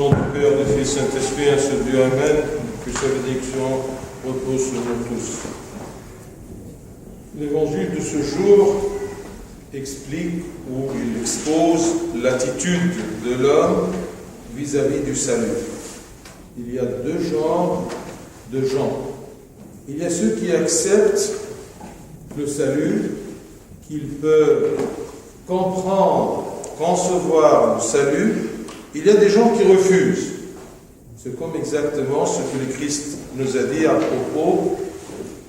nom du Père, du Fils, Saint-Esprit, un seul Dieu, Amen. Que sa bénédiction repose sur nous tous. L'évangile de ce jour explique ou il expose l'attitude de l'homme vis-à-vis du salut. Il y a deux genres de gens. Il y a ceux qui acceptent le salut, qu'ils peuvent comprendre, concevoir le salut. Il y a des gens qui refusent. C'est comme exactement ce que le Christ nous a dit à propos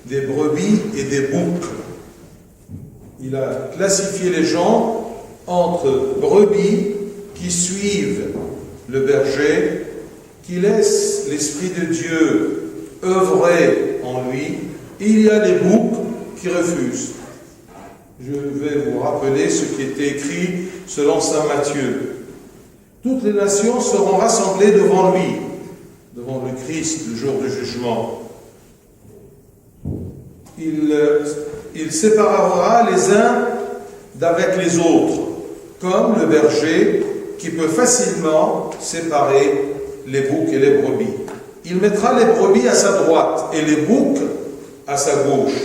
des brebis et des boucs. Il a classifié les gens entre brebis qui suivent le berger, qui laissent l'Esprit de Dieu œuvrer en lui, et il y a les boucs qui refusent. Je vais vous rappeler ce qui était écrit selon saint Matthieu. Toutes les nations seront rassemblées devant lui, devant le Christ, le jour du jugement. Il séparera les uns d'avec les autres, comme le berger qui peut facilement séparer les boucs et les brebis. Il mettra les brebis à sa droite et les boucs à sa gauche.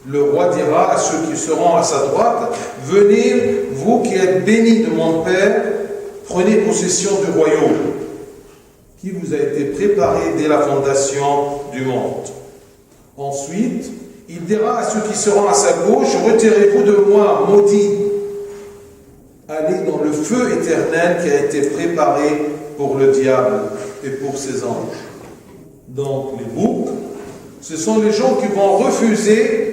Le roi dira à ceux qui seront à sa droite, « Venez, vous qui êtes bénis de mon Père, prenez possession du royaume qui vous a été préparé dès la fondation du monde. » Ensuite, il dira à ceux qui seront à sa gauche, « Retirez-vous de moi, maudits, allez dans le feu éternel qui a été préparé pour le diable et pour ses anges. » Donc les boucs, ce sont les gens qui vont refuser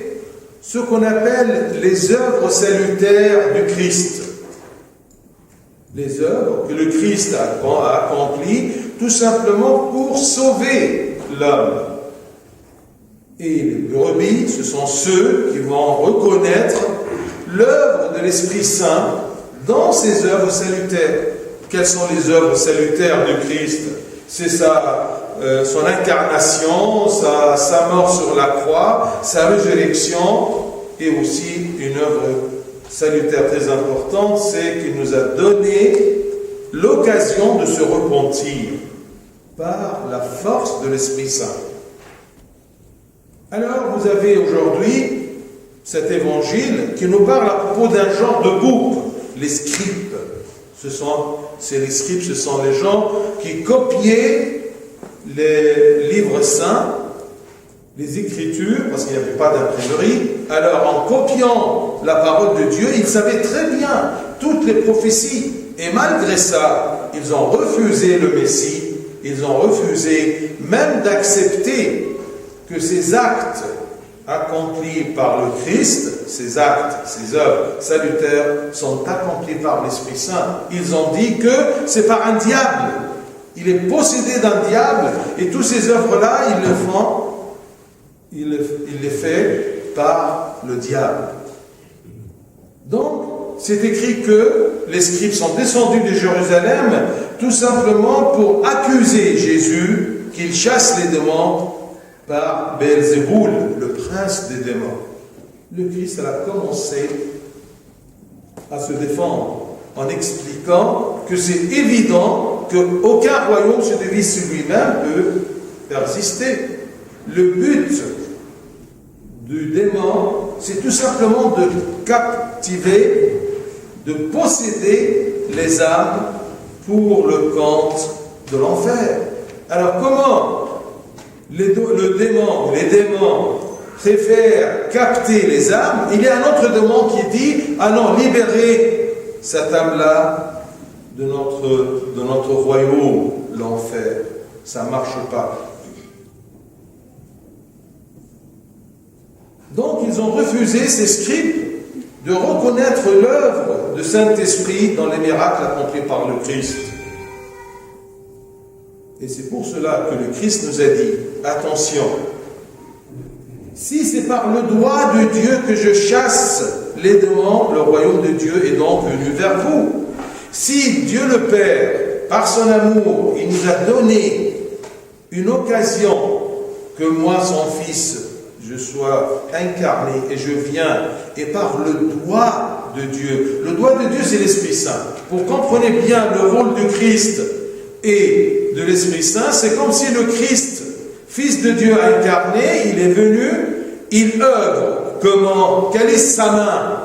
ce qu'on appelle les œuvres salutaires du Christ. Les œuvres que le Christ a accomplies tout simplement pour sauver l'homme. Et les brebis, ce sont ceux qui vont reconnaître l'œuvre de l'Esprit Saint dans ces œuvres salutaires. Quelles sont les œuvres salutaires du Christ? C'est son incarnation, sa mort sur la croix, sa résurrection, et aussi une œuvre salutaire très importante, c'est qu'il nous a donné l'occasion de se repentir par la force de l'Esprit Saint. Alors, vous avez aujourd'hui cet évangile qui nous parle à propos d'un genre de bouc, les scribes. Les scribes, ce sont les gens qui copiaient les livres saints, les Écritures, parce qu'il n'y avait pas d'imprimerie. Alors, en copiant la parole de Dieu, ils savaient très bien toutes les prophéties. Et malgré ça, ils ont refusé le Messie, ils ont refusé même d'accepter que ces actes accomplis par le Christ, ces actes, ces œuvres salutaires, sont accomplis par l'Esprit Saint. Ils ont dit que c'est par un diable. Il est possédé d'un diable, et toutes ces œuvres-là, il les fait par le diable. Donc, c'est écrit que les scribes sont descendus de Jérusalem tout simplement pour accuser Jésus qu'il chasse les démons par Belzéboul, le prince des démons. Le Christ a commencé à se défendre en expliquant que c'est évident qu'aucun royaume se divise sur lui-même peut persister. Le but du démon, c'est tout simplement de captiver, de posséder les âmes pour le compte de l'enfer. Alors comment les démons préfèrent capter les âmes? Il y a un autre démon qui dit, ah non, libérez cette âme-là de notre royaume, l'enfer. Ça ne marche pas. Donc, ils ont refusé, ces scribes, de reconnaître l'œuvre du Saint-Esprit dans les miracles accomplis par le Christ. Et c'est pour cela que le Christ nous a dit, attention, si c'est par le doigt de Dieu que je chasse les démons, le royaume de Dieu est donc venu vers vous. Si Dieu le Père, par son amour, il nous a donné une occasion que moi, son Fils, je sois incarné et je viens, et par le doigt de Dieu. Le doigt de Dieu, c'est l'Esprit Saint. Vous comprenez bien le rôle du Christ et de l'Esprit Saint, c'est comme si le Christ, Fils de Dieu incarné, il est venu, il œuvre. Comment? Quelle est sa main?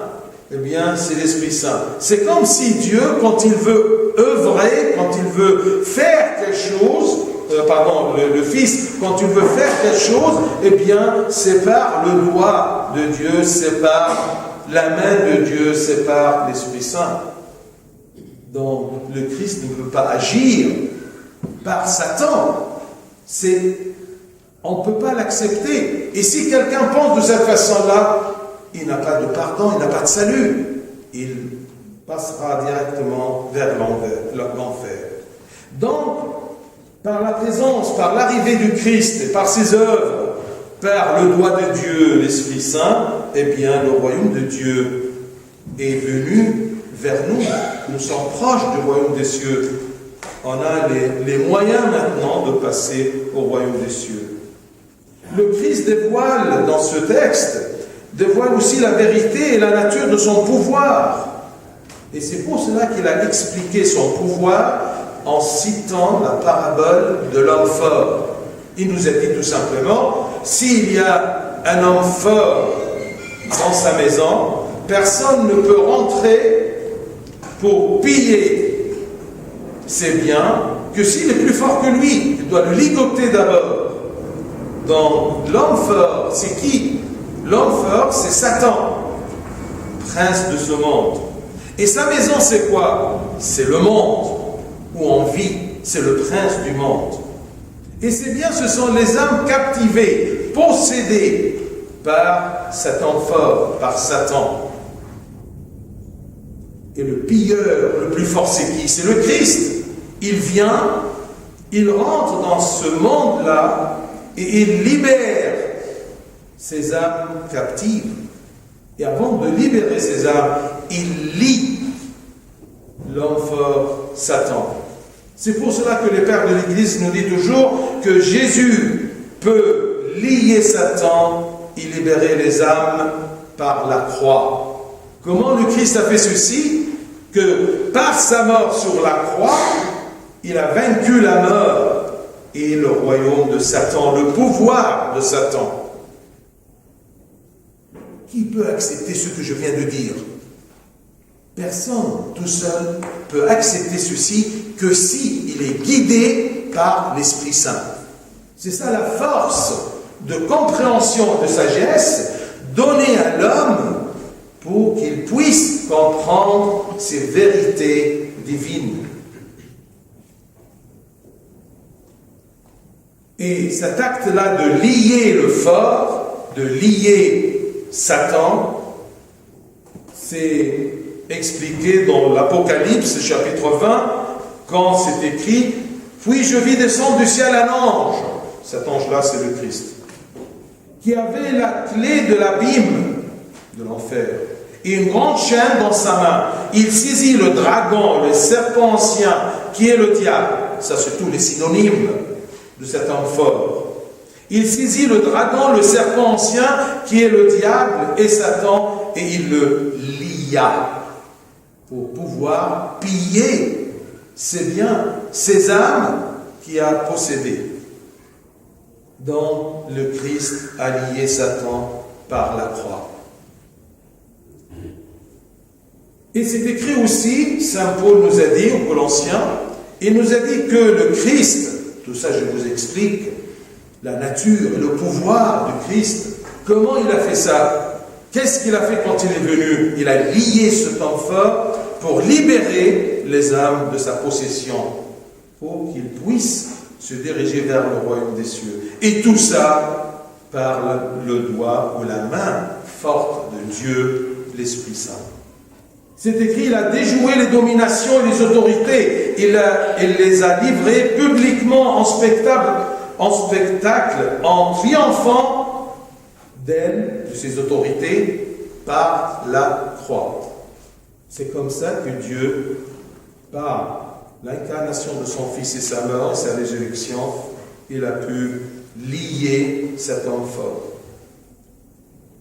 Eh bien, c'est l'Esprit Saint. C'est comme si Dieu, quand il veut œuvrer, quand il veut faire quelque chose, le Fils, quand il veut faire quelque chose, eh bien, c'est par le doigt de Dieu, c'est par la main de Dieu, c'est par l'Esprit Saint. Donc, le Christ ne peut pas agir par Satan. On ne peut pas l'accepter. Et si quelqu'un pense de cette façon-là, il n'a pas de pardon, il n'a pas de salut. Il passera directement vers l'enfer. Donc, par la présence, par l'arrivée du Christ et par ses œuvres, par le doigt de Dieu, l'Esprit Saint, eh bien, le royaume de Dieu est venu vers nous. Nous sommes proches du royaume des cieux. On a les moyens maintenant de passer au royaume des cieux. Le Christ dévoile dans ce texte, dévoile aussi la vérité et la nature de son pouvoir. Et c'est pour cela qu'il a expliqué son pouvoir en citant la parabole de l'homme fort. Il nous a dit tout simplement, s'il y a un homme fort dans sa maison, personne ne peut rentrer pour piller ses biens que s'il est plus fort que lui. Il doit le ligoter d'abord. Donc, l'homme fort, c'est qui? L'homme fort, c'est Satan, prince de ce monde. Et sa maison, c'est quoi? C'est le monde où on vit. C'est le prince du monde. Et c'est bien, ce sont les âmes captivées, possédées par cet homme fort, par Satan. Et le pilleur le plus fort, c'est qui? C'est le Christ. Il vient, il rentre dans ce monde-là et il libère ces âmes captives. Et avant de libérer ces âmes, il lie l'homme fort, Satan. C'est pour cela que les pères de l'Église nous disent toujours que Jésus peut lier Satan et libérer les âmes par la croix. Comment le Christ a fait ceci? Que par sa mort sur la croix, il a vaincu la mort et le royaume de Satan, le pouvoir de Satan. Qui peut accepter ce que je viens de dire? Personne tout seul peut accepter ceci que si il est guidé par l'Esprit Saint. C'est ça la force de compréhension, de sagesse donnée à l'homme pour qu'il puisse comprendre ces vérités divines. Et cet acte-là de lier le fort, de lier Satan, c'est expliqué dans l'Apocalypse, chapitre 20, quand c'est écrit « Puis je vis descendre du ciel un ange ». Cet ange-là, c'est le Christ. Qui avait la clé de l'abîme, de l'enfer, et une grande chaîne dans sa main. Il saisit le dragon, le serpent ancien, qui est le diable. Ça, c'est tous les synonymes de cet homme fort. Il saisit le dragon, le serpent ancien, qui est le diable et Satan, et il le lia pour pouvoir piller ses biens, ses âmes qu'il a possédées. Donc, le Christ a lié Satan par la croix. Et c'est écrit aussi, Saint Paul nous a dit aux Colossiens, il nous a dit que le Christ, tout ça je vous explique, la nature et le pouvoir du Christ, comment il a fait ça? Qu'est-ce qu'il a fait quand il est venu? Il a lié cet homme fort pour libérer les âmes de sa possession, pour qu'ils puissent se diriger vers le royaume des cieux. Et tout ça par le doigt ou la main forte de Dieu, l'Esprit Saint. C'est écrit, il a déjoué les dominations et les autorités. Il les a livrées publiquement en spectacle, en triomphant d'elles, de ses autorités, par la croix. C'est comme ça que Dieu, par l'incarnation de son Fils et sa mort et sa résurrection, il a pu lier cet homme fort.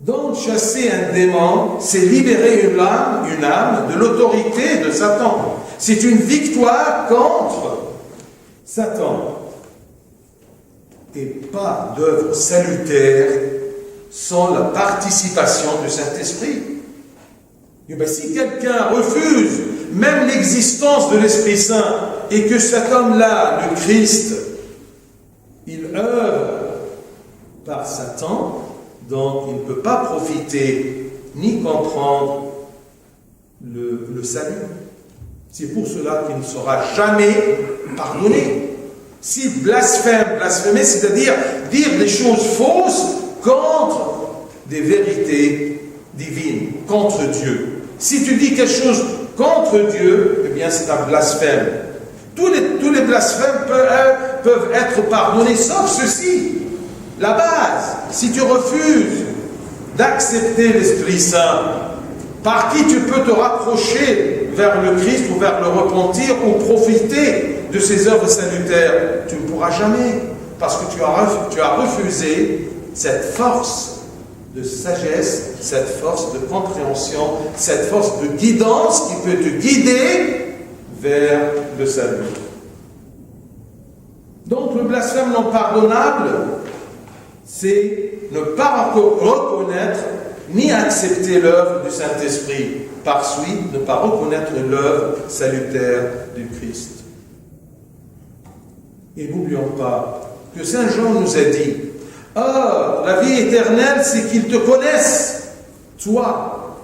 Donc, chasser un démon, c'est libérer une âme de l'autorité de Satan. C'est une victoire contre Satan et pas d'œuvre salutaire sans la participation du Saint-Esprit. Et bien, si quelqu'un refuse même l'existence de l'Esprit Saint et que cet homme-là, le Christ, il œuvre par Satan, donc il ne peut pas profiter ni comprendre le salut. C'est pour cela qu'il ne sera jamais pardonné. S'il blasphème, blasphémer, c'est-à-dire dire des choses fausses contre des vérités divines, contre Dieu. Si tu dis quelque chose contre Dieu, eh bien c'est un blasphème. Tous les blasphèmes peuvent être pardonnés, sauf ceci. La base, si tu refuses d'accepter l'Esprit Saint, par qui tu peux te rapprocher vers le Christ ou vers le repentir ou profiter de ses œuvres salutaires, tu ne pourras jamais, parce que tu as refusé cette force de sagesse, cette force de compréhension, cette force de guidance qui peut te guider vers le salut. Donc le blasphème non pardonnable, c'est ne pas reconnaître ni accepter l'œuvre du Saint-Esprit. Par suite, ne pas reconnaître l'œuvre salutaire du Christ. Et n'oublions pas que Saint Jean nous a dit: « Or, la vie éternelle, c'est qu'ils te connaissent, toi,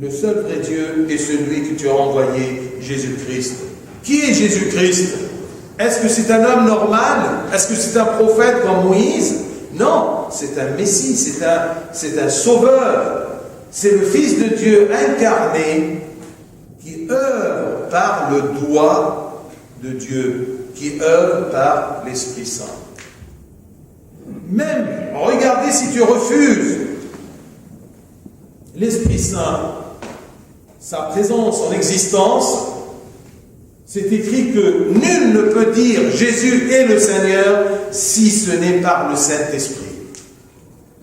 le seul vrai Dieu et celui que tu as envoyé, Jésus-Christ. » Qui est Jésus-Christ? Est-ce que c'est un homme normal? Est-ce que c'est un prophète comme Moïse? Non, c'est un Messie, c'est un sauveur. C'est le Fils de Dieu incarné qui œuvre par le doigt de Dieu, qui œuvre par l'Esprit Saint. Même, regardez si tu refuses l'Esprit Saint, sa présence, son existence, c'est écrit que nul ne peut dire Jésus est le Seigneur si ce n'est par le Saint-Esprit.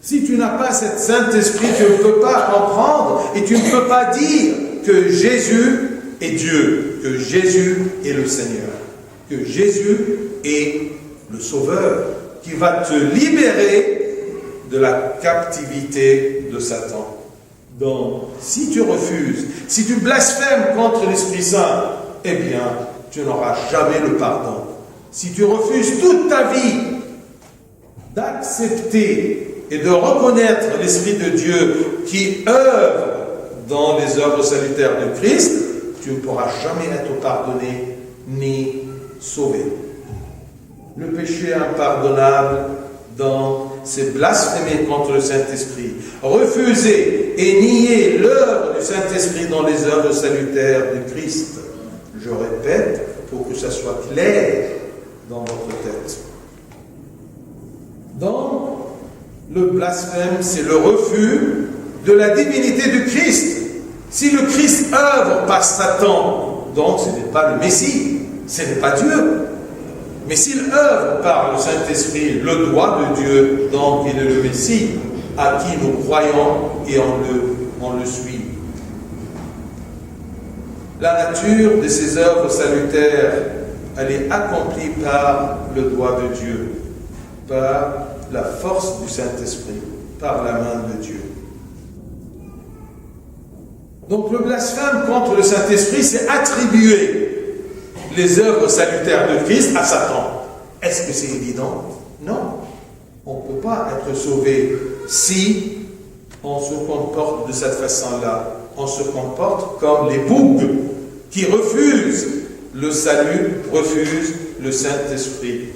Si tu n'as pas cet Saint-Esprit, tu ne peux pas comprendre et tu ne peux pas dire que Jésus est Dieu, que Jésus est le Seigneur, que Jésus est le Sauveur qui va te libérer de la captivité de Satan. Donc, si tu refuses, si tu blasphèmes contre l'Esprit Saint, eh bien, tu n'auras jamais le pardon. Si tu refuses toute ta vie d'accepter et de reconnaître l'Esprit de Dieu qui œuvre dans les œuvres salutaires de Christ, tu ne pourras jamais être pardonné ni sauvé. Le péché impardonnable, donc, c'est blasphémer contre le Saint-Esprit, refuser et nier l'œuvre du Saint-Esprit dans les œuvres salutaires de Christ. Je répète, pour que ça soit clair dans votre tête. Donc, le blasphème, c'est le refus de la divinité du Christ. Si le Christ œuvre par Satan, donc ce n'est pas le Messie, ce n'est pas Dieu. Mais s'il œuvre par le Saint-Esprit, le doigt de Dieu, donc il est le Messie, à qui nous croyons et on le suit. La nature de ces œuvres salutaires, elle est accomplie par le doigt de Dieu, par la force du Saint-Esprit, par la main de Dieu. Donc le blasphème contre le Saint-Esprit, c'est attribuer les œuvres salutaires de Christ à Satan. Est-ce que c'est évident? Non. On ne peut pas être sauvé si on se comporte de cette façon-là. On se comporte comme les boucs qui refusent le salut, refusent le Saint-Esprit.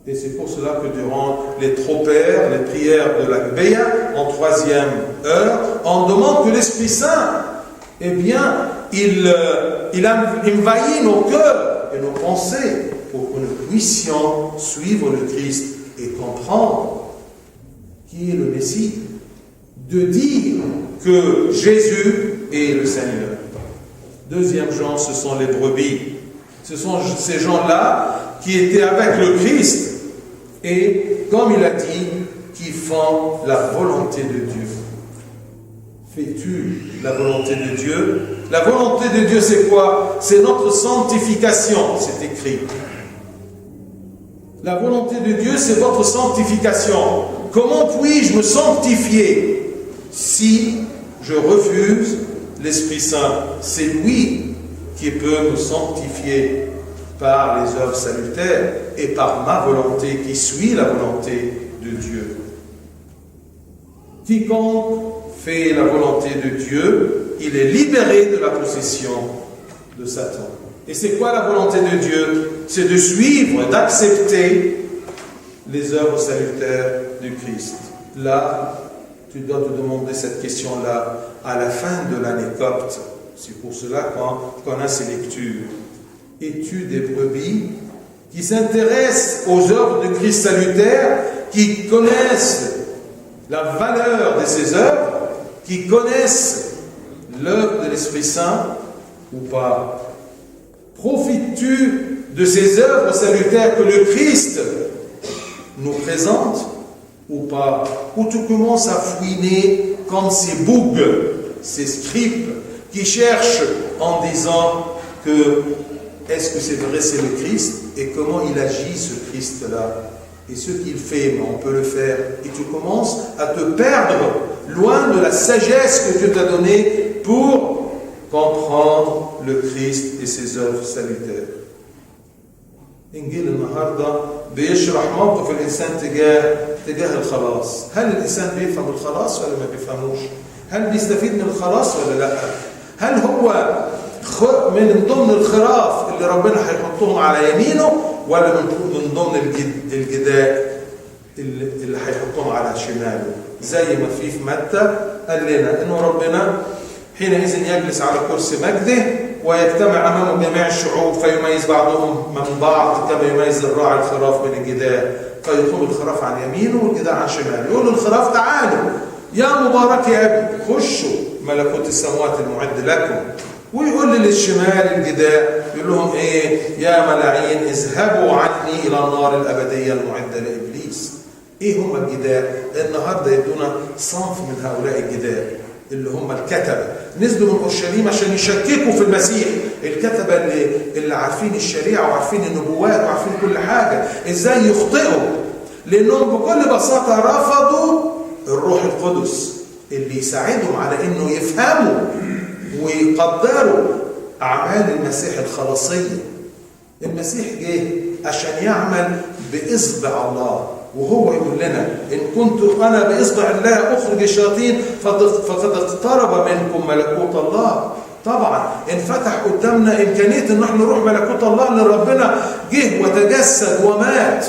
Et c'est pour cela que durant les tropères, les prières de la Béa, en 3e heure, on demande que l'Esprit Saint, eh bien, il envahit nos cœurs et nos pensées pour que nous puissions suivre le Christ et comprendre qui est le Messie, de dire que Jésus est le Seigneur. Deuxième genre, ce sont les brebis. Ce sont ces gens-là qui étaient avec le Christ et, comme il a dit, qui font la volonté de Dieu. Fais-tu la volonté de Dieu? La volonté de Dieu, c'est quoi? C'est notre sanctification, c'est écrit. La volonté de Dieu, c'est votre sanctification. Comment puis-je me sanctifier si je refuse l'Esprit Saint? C'est lui qui peut me sanctifier par les œuvres salutaires et par ma volonté qui suit la volonté de Dieu. Quiconque fait la volonté de Dieu, il est libéré de la possession de Satan. Et c'est quoi la volonté de Dieu? C'est de suivre, d'accepter les œuvres salutaires du Christ. Là, tu dois te demander cette question-là à la fin de l'année copte. C'est pour cela qu'on a ces lectures. Es-tu des brebis qui s'intéressent aux œuvres de Christ salutaire, qui connaissent la valeur de ces œuvres, qui connaissent l'œuvre de l'Esprit Saint ou pas? Profites-tu de ces œuvres salutaires que le Christ nous présente ou pas? Ou tu commences à fouiner comme ces bougs, ces scribes qui cherchent en disant que est-ce que c'est vrai, c'est le Christ, et comment il agit ce Christ-là, et ce qu'il fait, mais on peut le faire, et tu commences à te perdre loin de la sagesse que Dieu t'a donnée pour comprendre le Christ et ses œuvres salutaires. إنجيل النهارده بيشرح موقف الإنسان تجاه الخلاص. هل الإنسان بيفهم الخلاص ولا ما بيفهموش؟ هل بيستفيد من الخلاص ولا لا؟ هل هو من ضمن الخراف اللي ربنا هيحطهم على يمينه ولا من ضمن الجداء اللي هيحطهم على شماله؟ زي ما في متى قال لنا إنه ربنا حينئذ يجلس على كرسي مجده ويجتمع أمامه جميع الشعوب فيميز بعضهم من بعض كما يميز الراعي الخراف من الجداء، فيقوم الخراف عن يمينه والجداء عن شماله. يقول للخراف تعالوا يا مبارك يا ابني خشوا ملكوت السماوات المعد لكم، ويقول للشمال الجداء يقول لهم ايه؟ يا ملاعين اذهبوا عني الى النار الابديه المعده لابليس. ايه هم الجداء؟ النهارده يدونا صنف من هؤلاء الجداء اللي هم الكتبه، نزلوا من اورشليم عشان يشككوا في المسيح، الكتبه اللي عارفين الشريعه وعارفين النبوات وعارفين كل حاجه، ازاي يخطئوا؟ لانهم بكل بساطه رفضوا الروح القدس اللي يساعدهم على انه يفهموا ويقدروا اعمال المسيح الخلاصيه. المسيح جه عشان يعمل باصبع الله، وهو يقول لنا إن كنت أنا بإصبع الله أخرج الشياطين فقد اقترب منكم ملكوت الله. طبعا انفتح قدامنا إمكانية إن احنا نروح ملكوت الله، اللي ربنا جه وتجسد ومات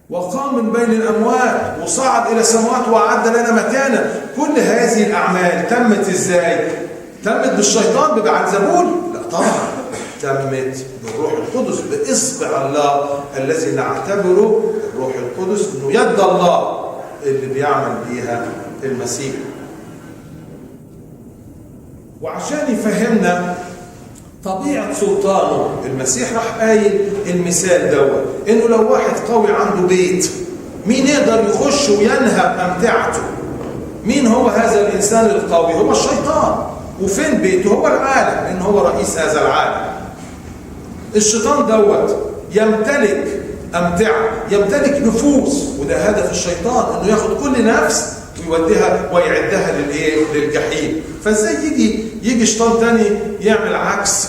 وقام من بين الأموات وصعد إلى السماوات وأعد لنا مكانا. كل هذه الأعمال تمت إزاي؟ تمت بالشيطان ببعلزبول؟ لا طبعا، تمت بالروح القدس بإصبع الله الذي نعتبره الروح القدس انه يد الله اللي بيعمل بيها المسيح. وعشان يفهمنا طبيعة سلطانه المسيح راح قايل المثال دوت انه لو واحد قوي عنده بيت، مين يقدر يخش وينهب امتعته؟ مين هو هذا الانسان القوي؟ هو الشيطان. وفين بيته؟ هو العالم، لان هو رئيس هذا العالم. الشيطان دوت يمتلك أمتعة، يمتلك نفوس، وده هدف الشيطان انه ياخد كل نفس ويوديها ويعدها للجحيم. فازاي يجي شيطان تاني يعمل عكس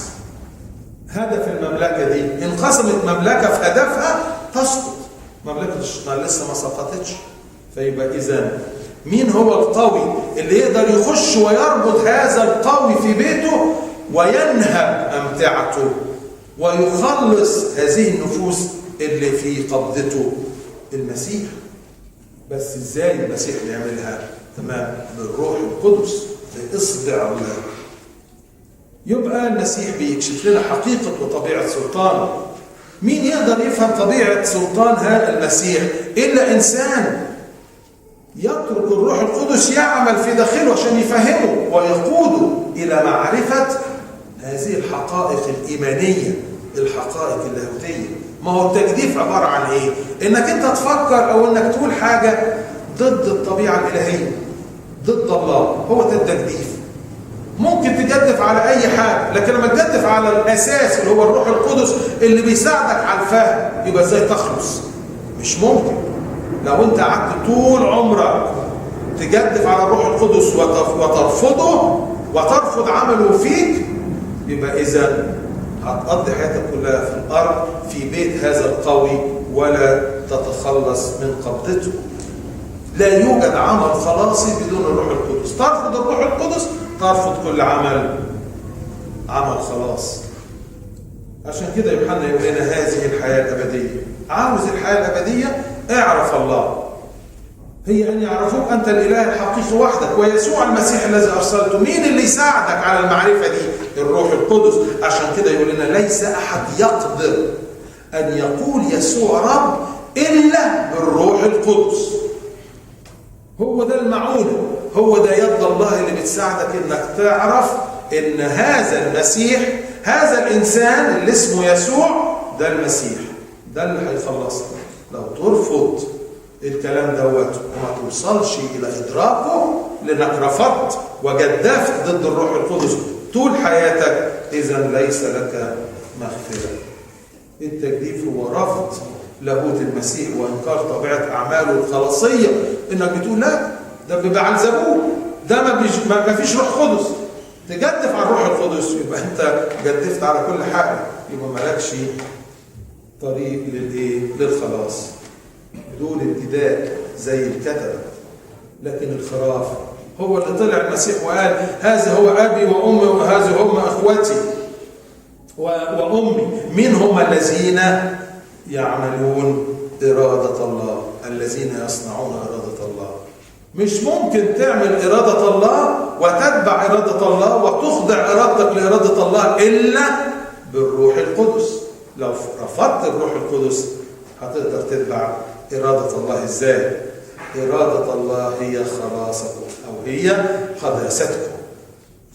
هدف المملكة دي؟ انقسمت مملكة في هدفها تسقط، مملكة الشيطان لسه ما سقطتش. فيبقى إذن مين هو القوي اللي يقدر يخش ويربط هذا القوي في بيته وينهب أمتعته ويخلص هذه النفوس اللي في قبضته؟ المسيح. بس ازاي المسيح يعملها؟ تمام، بالروح القدس بإصبع الله. يبقى المسيح بيكشف لنا حقيقة وطبيعة سلطانه. مين يقدر يفهم طبيعة سلطان هذا المسيح إلا إنسان يترك الروح القدس يعمل في داخله عشان يفهمه ويقوده إلى معرفة هذه الحقائق الإيمانية، الحقائق اللاهوتية. ما هو التجديف عبارة عن إيه؟ إنك أنت تفكر أو إنك تقول حاجة ضد الطبيعة الإلهية، ضد الله، هو ده التجديف. ممكن تجدف على أي حاجة، لكن لما تجدف على الأساس اللي هو الروح القدس اللي بيساعدك على الفهم، يبقى إزاي تخلص؟ مش ممكن. لو أنت قعدت طول عمرك تجدف على الروح القدس وترفضه وترفض عمله فيك، يبقى إذا هتقضي حياتك كلها في الأرض في بيت هذا القوي ولا تتخلص من قبضته. لا يوجد عمل خلاصي بدون الروح القدس. ترفض الروح القدس ترفض كل عمل خلاص. عشان كده يوحنا يقول لنا هذه الحياة الأبدية. عاوز الحياة الأبدية؟ اعرف الله. هي أن يعرفوك أنت الإله الحقيقي وحدك ويسوع المسيح الذي أرسلته. مين اللي يساعدك على المعرفة دي؟ الروح القدس. عشان كده يقول لنا ليس أحد يقدر أن يقول يسوع رب إلا بالروح القدس. هو ده المعونة، هو ده يد الله اللي بتساعدك إنك تعرف إن هذا المسيح، هذا الإنسان اللي اسمه يسوع، ده المسيح، ده اللي هيخلصك. لو ترفض الكلام دوت وما توصلش إلى إدراكه لأنك رفضت وجدفت ضد الروح القدس طول حياتك، إذن ليس لك مغفرة. التجديف هو رفض لاهوت المسيح وإنكار طبيعة أعماله الخلاصية. إنك بتقول لا ده ببعلزبول، ده ما فيش روح قدس. تجدف على الروح القدس يبقى أنت جدفت على كل حاجة، يبقى مالكش طريق للخلاص. بدون ابتداء زي الكتبة. لكن الخراف هو اللي طلع المسيح وقال هذا هو أبي وأمي وهذا هم أخوتي وأمي. من هم الذين يعملون إرادة الله؟ الذين يصنعون إرادة الله. مش ممكن تعمل إرادة الله وتتبع إرادة الله وتخضع إرادتك لإرادة الله إلا بالروح القدس. لو رفضت الروح القدس هتقدر تتبع إرادة الله إزاي؟ إرادة الله هي خلاصكم أو هي قداستكم.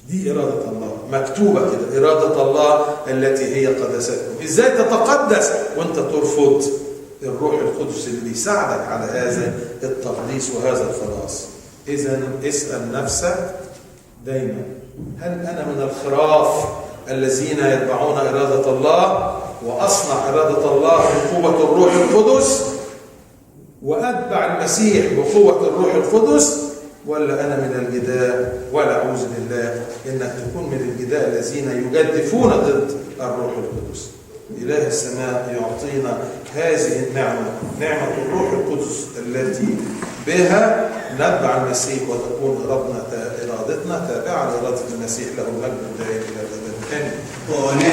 دي إرادة الله مكتوبة كده، إرادة الله التي هي قداستكم. إزاي تتقدس وأنت ترفض الروح القدس اللي بيساعدك على هذا التقديس وهذا الخلاص؟ إذن اسأل نفسك دايما، هل أنا من الخراف الذين يتبعون إرادة الله وأصنع إرادة الله بقوة الروح القدس وأتبع المسيح بقوة الروح القدس، ولا أنا من الجداء؟ ولا أعوذ بالله إنك تكون من الجداء الذين يجدفون ضد الروح القدس. إله السماء يعطينا هذه النعمة، نعمة الروح القدس التي بها نتبع المسيح وتكون إرادتنا تابعة لإرادة المسيح. له المجد الدائم إلى الأبد. آمين.